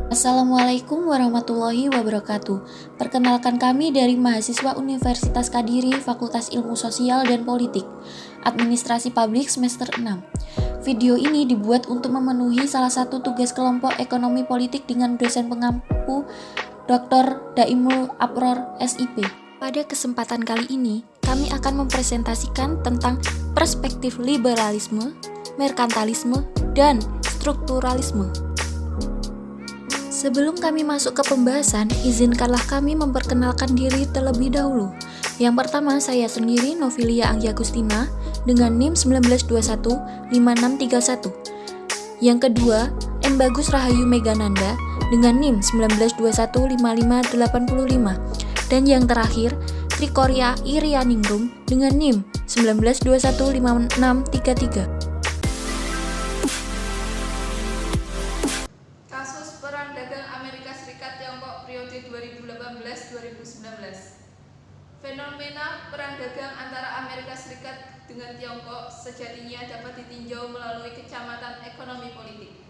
Assalamualaikum warahmatullahi wabarakatuh. Perkenalkan kami dari mahasiswa Universitas Kadiri, Fakultas Ilmu Sosial dan Politik, Administrasi Publik semester 6. Video ini dibuat untuk memenuhi salah satu tugas kelompok ekonomi politik dengan dosen pengampu Dr. Daimul Abror SIP. Pada kesempatan kali ini, kami akan mempresentasikan tentang perspektif liberalisme, merkantilisme, dan strukturalisme. Sebelum kami masuk ke pembahasan, izinkanlah kami memperkenalkan diri terlebih dahulu. Yang pertama, saya sendiri Novilia Anggia Agustina dengan NIM 19215631. Yang kedua, M. Bagus Rahayu Megananda dengan NIM 19215585. Dan yang terakhir, Trikoria Irianingrum dengan NIM 19215633. Perang dagang Amerika Serikat Tiongkok periode 2018-2019. Fenomena perang dagang antara Amerika Serikat dengan Tiongkok sejatinya dapat ditinjau melalui kacamata ekonomi politik.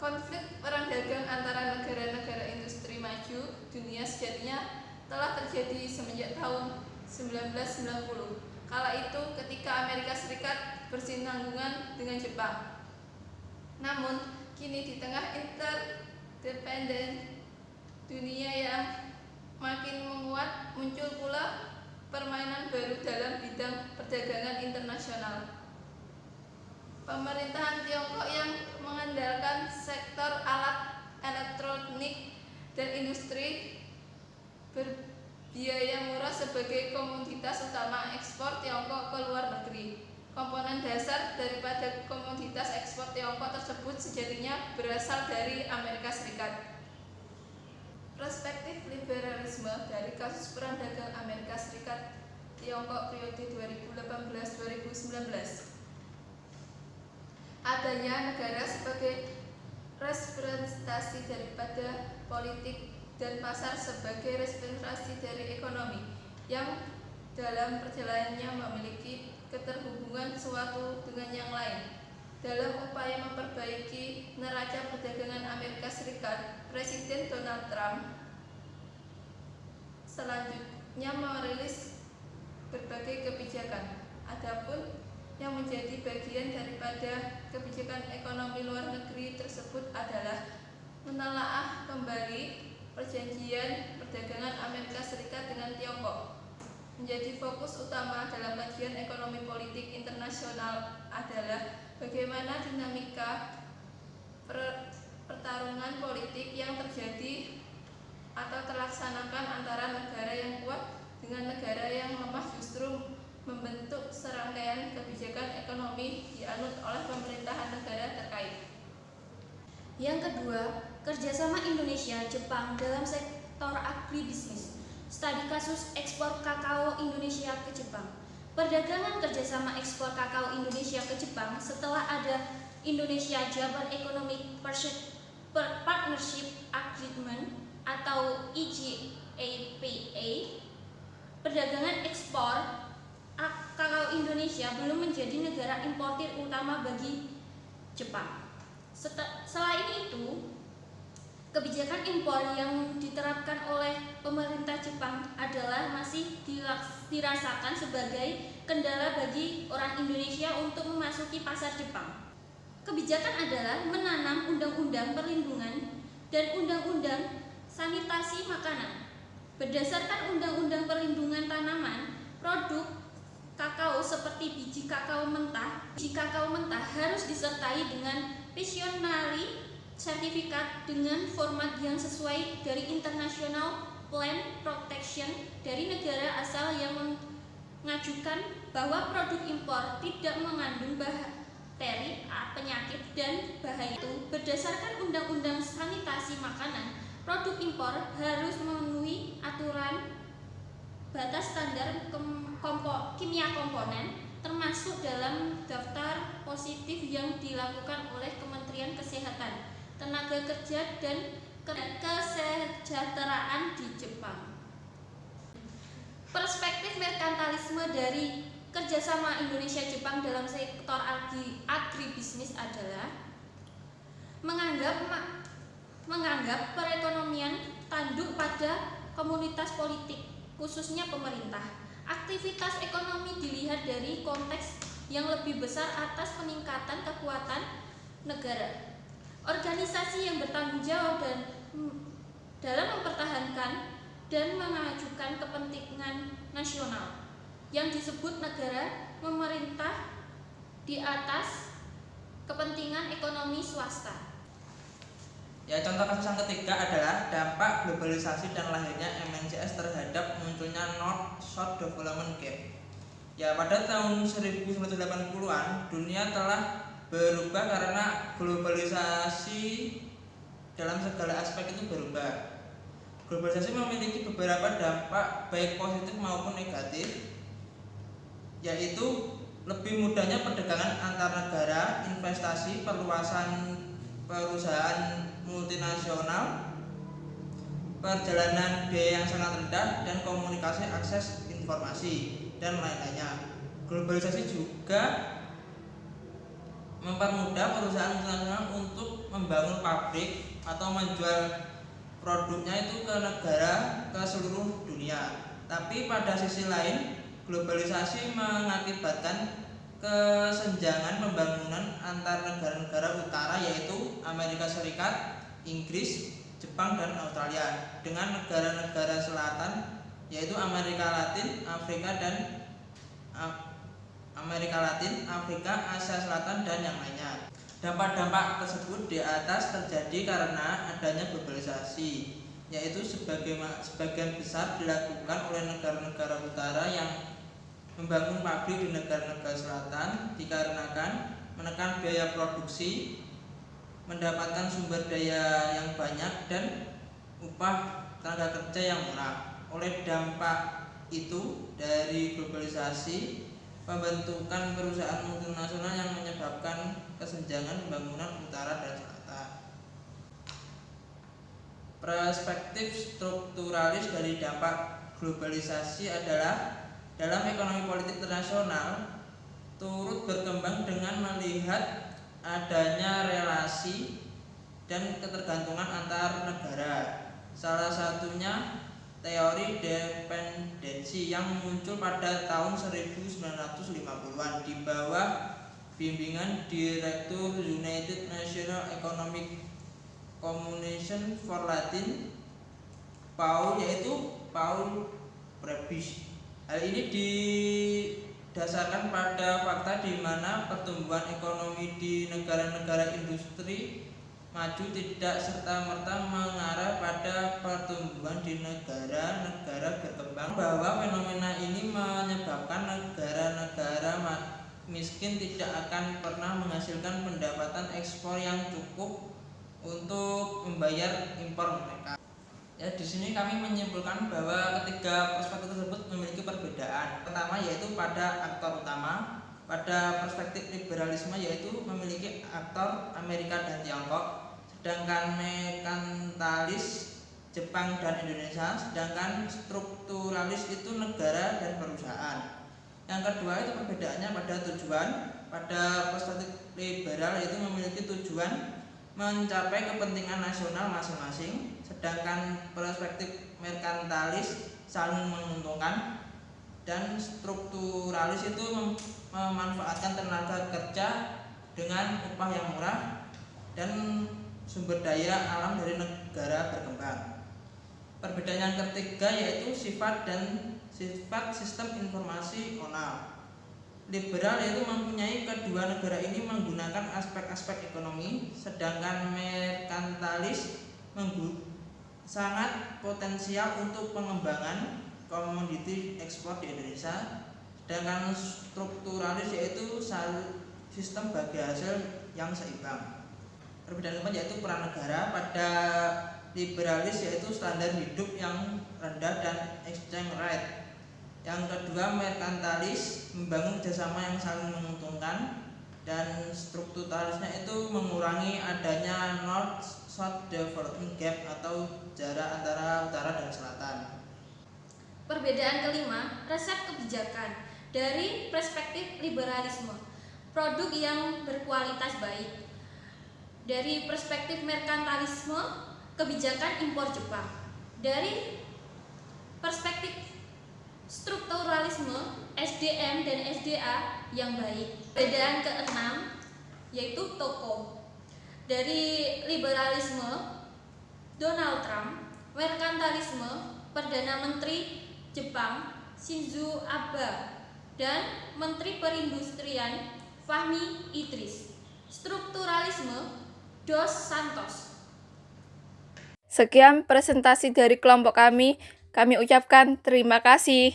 Konflik perang dagang antara negara-negara industri maju dunia sejatinya telah terjadi semenjak tahun 1990. Kala itu ketika Amerika Serikat bersinanggungan dengan Jepang. Namun kini di tengah interdependen dunia yang makin menguat, muncul pula permainan baru dalam bidang perdagangan internasional. Pemerintahan Tiongkok yang mengandalkan sektor alat elektronik dan industri berbiaya murah sebagai komoditas utama ekspor Tiongkok ke luar negeri. Komponen dasar daripada komoditas ekspor Tiongkok tersebut sejatinya berasal dari Amerika Serikat. Perspektif liberalisme dari kasus perang dagang Amerika Serikat Tiongkok periode 2018-2019. Adanya negara sebagai representasi daripada politik dan pasar sebagai representasi dari ekonomi yang dalam perjalanannya memiliki keterhubungan suatu dengan yang lain. Dalam upaya memperbaiki neraca perdagangan Amerika Serikat, Presiden Donald Trump selanjutnya merilis berbagai kebijakan. Adapun yang menjadi bagian daripada kebijakan ekonomi luar negeri tersebut adalah menelaah kembali perjanjian perdagangan Amerika Serikat dengan Tiongkok. Menjadi fokus utama dalam kajian ekonomi politik internasional adalah bagaimana dinamika pertarungan politik yang terjadi atau terlaksanakan antara negara yang kuat dengan negara yang lemah justru membentuk serangkaian kebijakan ekonomi dianut oleh pemerintahan negara terkait. Yang kedua, kerjasama Indonesia-Jepang dalam sektor agribisnis. Studi kasus ekspor kakao Indonesia ke Jepang. Perdagangan kerjasama ekspor kakao Indonesia ke Jepang setelah ada Indonesia-Japan Economic Partnership Agreement atau IJAPA. Perdagangan ekspor kakao Indonesia belum menjadi negara importir utama bagi Jepang. Selain itu, kebijakan impor yang diterapkan oleh pemerintah Jepang adalah masih dirasakan sebagai kendala bagi orang Indonesia untuk memasuki pasar Jepang. Kebijakan adalah menanam undang-undang perlindungan dan undang-undang sanitasi makanan. Berdasarkan undang-undang perlindungan tanaman, produk kakao seperti biji kakao mentah harus disertai dengan visionary sertifikat dengan format yang sesuai dari International Plant Protection dari negara asal yang mengajukan bahwa produk impor tidak mengandung bakteri, penyakit, dan bahaya itu. Berdasarkan Undang-Undang Sanitasi Makanan, produk impor harus memenuhi aturan batas standar kimia komponen termasuk dalam daftar positif yang dilakukan oleh Kementerian Kesehatan, Tenaga Kerja dan Kesejahteraan di Jepang. Perspektif merkantilisme dari kerjasama Indonesia-Jepang dalam sektor agribisnis adalah menganggap menganggap perekonomian tanduk pada komunitas politik, khususnya pemerintah. Aktivitas ekonomi dilihat dari konteks yang lebih besar atas peningkatan kekuatan negara. Organisasi yang bertanggung jawab dalam mempertahankan dan mengajukan kepentingan nasional yang disebut negara memerintah di atas kepentingan ekonomi swasta. Ya, contoh kasus yang ketiga adalah dampak globalisasi dan lahirnya MNCS terhadap munculnya North-South Development Gap. Ya, pada tahun 1980-an dunia telah berubah karena globalisasi dalam segala aspek itu berubah. Globalisasi memiliki beberapa dampak baik positif maupun negatif, yaitu lebih mudahnya perdagangan antar negara, investasi, perluasan perusahaan multinasional, perjalanan biaya yang sangat rendah, dan komunikasi akses informasi, dan lain-lainnya. Globalisasi juga mempermudah perusahaan multinasional untuk membangun pabrik atau menjual produknya itu ke seluruh dunia. Tapi pada sisi lain, globalisasi mengakibatkan kesenjangan pembangunan antar negara-negara utara, yaitu Amerika Serikat, Inggris, Jepang, dan Australia, dengan negara-negara selatan, yaitu Amerika Latin, Afrika, Asia Selatan, dan yang lainnya. Dampak-dampak tersebut di atas terjadi karena adanya globalisasi, yaitu sebagian besar dilakukan oleh negara-negara utara yang membangun pabrik di negara-negara selatan dikarenakan menekan biaya produksi, mendapatkan sumber daya yang banyak, dan upah tenaga kerja yang murah. Oleh dampak itu dari globalisasi, pembentukan perusahaan multinasional yang menyebabkan kesenjangan pembangunan utara dan selatan. Perspektif strukturalis dari dampak globalisasi adalah dalam ekonomi politik internasional turut berkembang dengan melihat adanya relasi dan ketergantungan antar negara. Salah satunya teori dependensi yang muncul pada tahun 1950-an di bawah bimbingan Direktur United Nations Economic Commission for Latin, yaitu Paul Prebisch. Hal ini didasarkan pada fakta di mana pertumbuhan ekonomi di negara-negara industri maju tidak serta-merta mengarah pada pertumbuhan di negara-negara berkembang, bahwa fenomena ini menyebabkan negara-negara miskin tidak akan pernah menghasilkan pendapatan ekspor yang cukup untuk membayar impor mereka. Ya, di sini kami menyimpulkan bahwa ketiga perspektif tersebut memiliki perbedaan. Pertama yaitu pada aktor utama. Pada perspektif liberalisme yaitu memiliki aktor Amerika dan Tiongkok, sedangkan merkantilis Jepang dan Indonesia, sedangkan strukturalis itu negara dan perusahaan. Yang kedua itu perbedaannya pada tujuan. Pada perspektif liberal yaitu memiliki tujuan mencapai kepentingan nasional masing-masing, sedangkan perspektif merkantilis saling menguntungkan, dan strukturalis itu memanfaatkan tenaga kerja dengan upah yang murah dan sumber daya alam dari negara berkembang. Perbedaan yang ketiga yaitu sifat sistem informasi onal. Liberal yaitu mempunyai kedua negara ini menggunakan aspek-aspek ekonomi, sedangkan merkantilis sangat potensial untuk pengembangan komoditi ekspor di Indonesia, sedangkan strukturalis yaitu sistem bagi hasil yang seimbang. Perbedaan keempat yaitu peran negara. Pada liberalis yaitu standar hidup yang rendah dan exchange rate. Yang kedua merkantilis membangun kerjasama yang saling menguntungkan, dan strukturalisnya itu mengurangi adanya North-South Development Gap atau jarak antara utara dan selatan. Perbedaan kelima, resep kebijakan. Dari perspektif liberalisme, produk yang berkualitas baik. Dari perspektif merkantilisme, kebijakan impor Jepang. Dari perspektif strukturalisme, SDM dan SDA yang baik. Perbedaan keenam yaitu tokoh. Dari liberalisme, Donald Trump, merkantilisme, Perdana Menteri Jepang Shinzo Abe, dan Menteri Perindustrian Fahmi Idris. Strukturalisme, Dos Santos. Sekian presentasi dari kelompok kami. Kami ucapkan terima kasih.